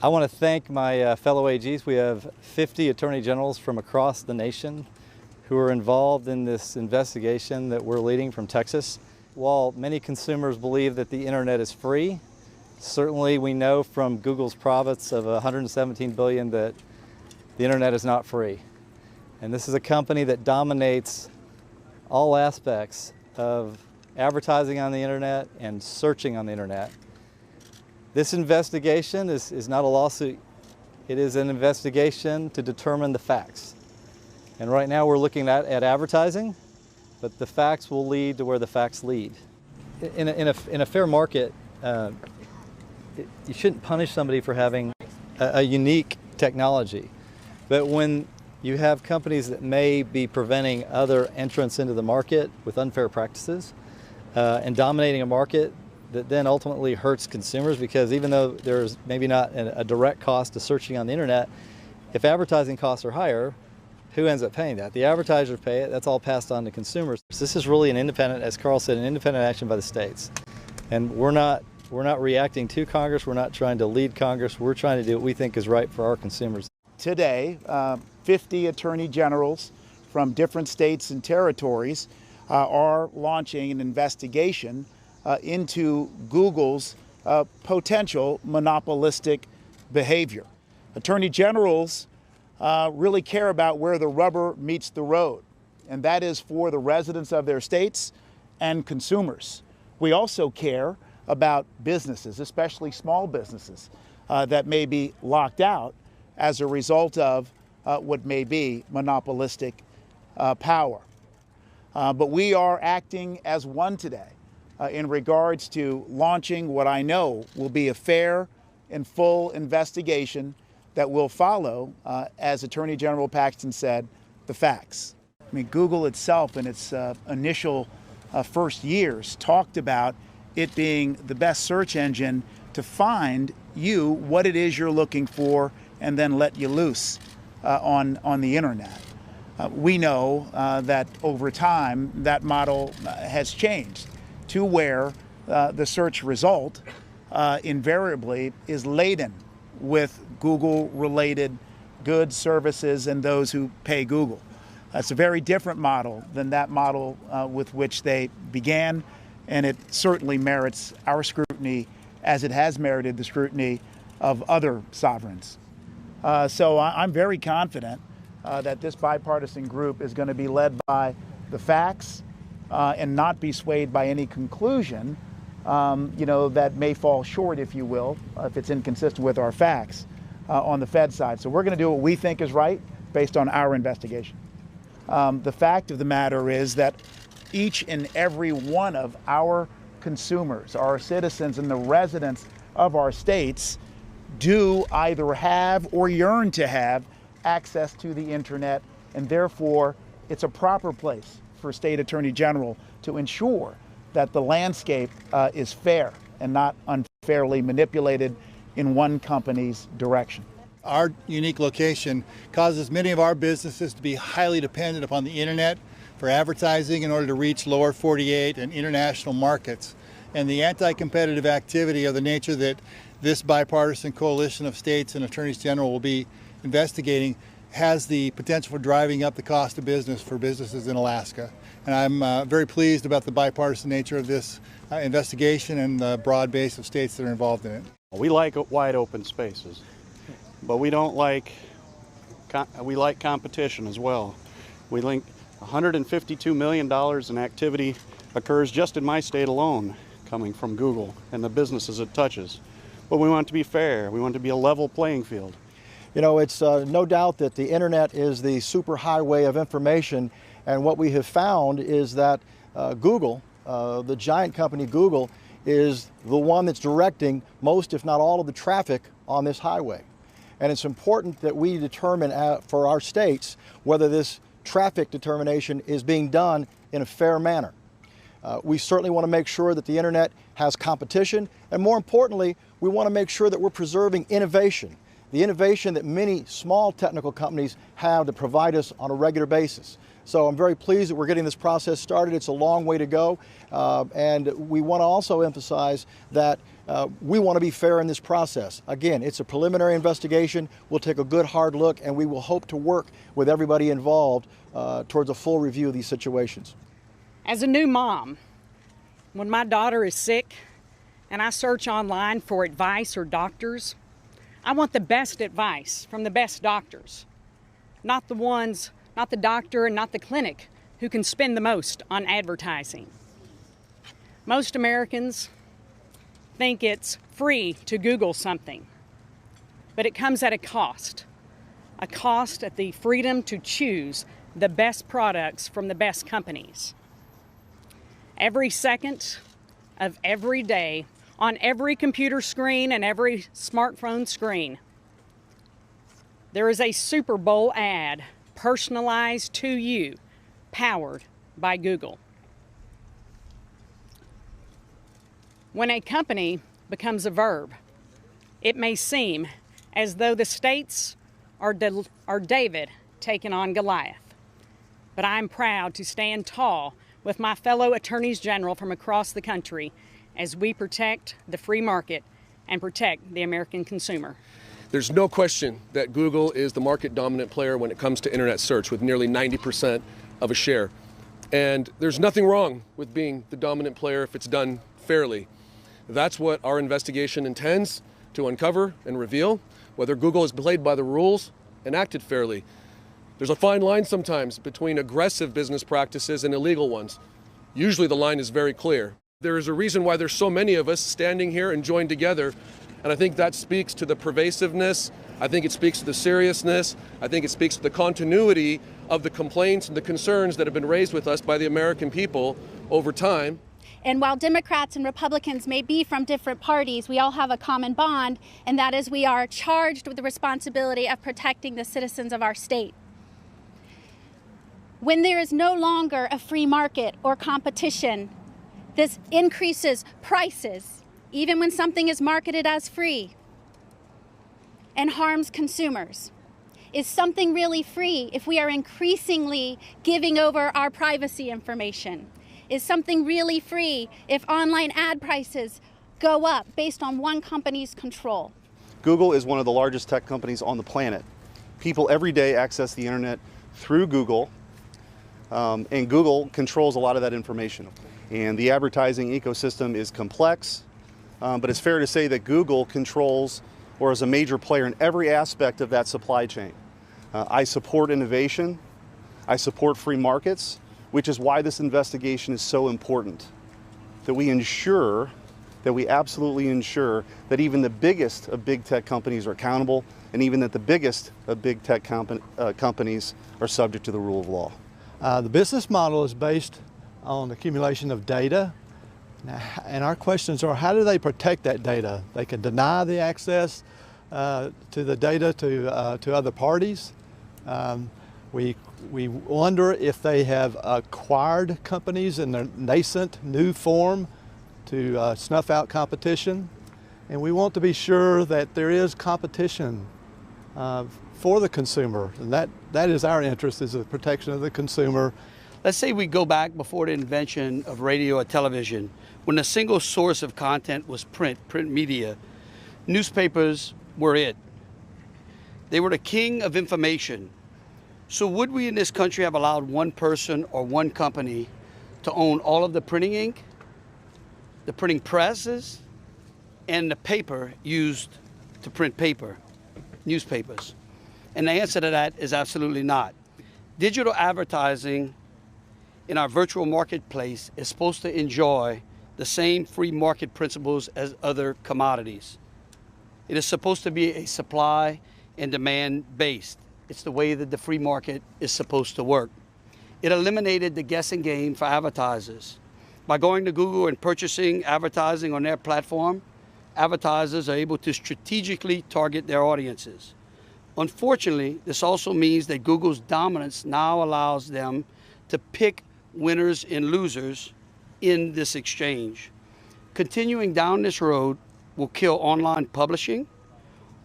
I want to thank my fellow AGs. We have 50 attorney generals from across the nation who are involved in this investigation that we're leading from Texas. While many consumers believe that the internet is free, certainly we know from Google's profits of $117 billion that the internet is not free. And this is a company that dominates all aspects of advertising on the internet and searching on the internet. This investigation is not a lawsuit. It is an investigation to determine the facts. And right now we're looking at advertising, but the facts will lead to where the facts lead. In a fair market, you shouldn't punish somebody for having a unique technology. But when you have companies that may be preventing other entrants into the market with unfair practices and dominating a market that then ultimately hurts consumers, because even though there's maybe not a direct cost to searching on the internet, if advertising costs are higher, who ends up paying that? The advertisers pay it. That's all passed on to consumers. This is really an independent, as Carl said, an independent action by the states. And we're not reacting to Congress. We're not trying to lead Congress. We're trying to do what we think is right for our consumers. Today, 50 attorney generals from different states and territories are launching an investigation into Google's potential monopolistic behavior. Attorney generals really care about where the rubber meets the road, and that is for the residents of their states and consumers. We also care about businesses, especially small businesses, that may be locked out as a result of what may be monopolistic power. But we are acting as one today in regards to launching what I know will be a fair and full investigation that will follow, as Attorney General Paxton said, the facts. I mean, Google itself in its initial first years talked about it being the best search engine to find you what it is you're looking for and then let you loose on the internet. We know that over time that model has changed to where the search result invariably is laden with Google-related goods, services, and those who pay Google. That's a very different model than that model with which they began, and it certainly merits our scrutiny as it has merited the scrutiny of other sovereigns. So I'm very confident that this bipartisan group is going to be led by the facts and not be swayed by any conclusion, that may fall short, if you will, if it's inconsistent with our facts on the Fed side. So we're going to do what we think is right based on our investigation. The fact of the matter is that each and every one of our consumers, our citizens, and the residents of our states do either have or yearn to have access to the internet, and therefore it's a proper place for a state attorney general to ensure that the landscape is fair and not unfairly manipulated in one company's direction. Our unique location causes many of our businesses to be highly dependent upon the internet for advertising in order to reach lower 48 and international markets. And the anti-competitive activity of the nature that this bipartisan coalition of states and attorneys general will be investigating has the potential for driving up the cost of business for businesses in Alaska. And I'm very pleased about the bipartisan nature of this investigation and the broad base of states that are involved in it. We like wide open spaces, but we like competition as well. We think $152 million in activity occurs just in my state alone coming from Google and the businesses it touches. But we want it to be fair. We want it to be a level playing field. You know, it's no doubt that the internet is the superhighway of information, and what we have found is that Google, the giant company Google, is the one that's directing most, if not all, of the traffic on this highway. And it's important that we determine for our states whether this traffic determination is being done in a fair manner. We certainly want to make sure that the internet has competition, and more importantly, we want to make sure that we're preserving innovation, the innovation that many small technical companies have to provide us on a regular basis. So I'm very pleased that we're getting this process started. It's a long way to go, and we want to also emphasize that We want to be fair in this process. Again, it's a preliminary investigation. We'll take a good hard look, and we will hope to work with everybody involved towards a full review of these situations. As a new mom, when my daughter is sick and I search online for advice or doctors, I want the best advice from the best doctors, not the doctor and not the clinic who can spend the most on advertising. Most Americans think it's free to Google something, but it comes at a cost at the freedom to choose the best products from the best companies. Every second of every day, on every computer screen and every smartphone screen, there is a Super Bowl ad personalized to you, powered by Google. When a company becomes a verb, it may seem as though the states are David taking on Goliath. But I'm proud to stand tall with my fellow attorneys general from across the country as we protect the free market and protect the American consumer. There's no question that Google is the market dominant player when it comes to internet search, with nearly 90% of a share. And there's nothing wrong with being the dominant player if it's done fairly. That's what our investigation intends to uncover and reveal, whether Google has played by the rules and acted fairly. There's a fine line sometimes between aggressive business practices and illegal ones. Usually the line is very clear. There is a reason why there's so many of us standing here and joined together, and I think that speaks to the pervasiveness, I think it speaks to the seriousness, I think it speaks to the continuity of the complaints and the concerns that have been raised with us by the American people over time. And while Democrats and Republicans may be from different parties, we all have a common bond, and that is we are charged with the responsibility of protecting the citizens of our state. When there is no longer a free market or competition, this increases prices, even when something is marketed as free, and harms consumers. Is something really free if we are increasingly giving over our privacy information? Is something really free if online ad prices go up based on one company's control? Google is one of the largest tech companies on the planet. People every day access the internet through Google, and Google controls a lot of that information. And the advertising ecosystem is complex, but it's fair to say that Google controls or is a major player in every aspect of that supply chain. I support innovation, I support free markets, which is why this investigation is so important, that we ensure, that we absolutely ensure that even the biggest of big tech companies are accountable, and even that the biggest of big tech companies are subject to the rule of law. The business model is based on accumulation of data, and our questions are, how do they protect that data? They can deny the access to the data to other parties. We wonder if they have acquired companies in their nascent new form to snuff out competition. And we want to be sure that there is competition for the consumer. And that is our interest, is the protection of the consumer. Let's say we go back before the invention of radio or television, when the single source of content was print media. Newspapers were it. They were the king of information. So would we in this country have allowed one person or one company to own all of the printing ink, the printing presses, and the paper used to print paper, newspapers? And the answer to that is absolutely not. Digital advertising in our virtual marketplace is supposed to enjoy the same free market principles as other commodities. It is supposed to be a supply and demand based. It's the way that the free market is supposed to work. It eliminated the guessing game for advertisers. By going to Google and purchasing advertising on their platform, advertisers are able to strategically target their audiences. Unfortunately, this also means that Google's dominance now allows them to pick winners and losers in this exchange. Continuing down this road will kill online publishing,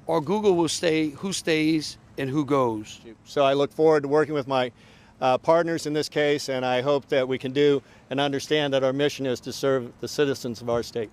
or Google will stay who stays and who goes. So I look forward to working with my partners in this case, and I hope that we can do and understand that our mission is to serve the citizens of our state.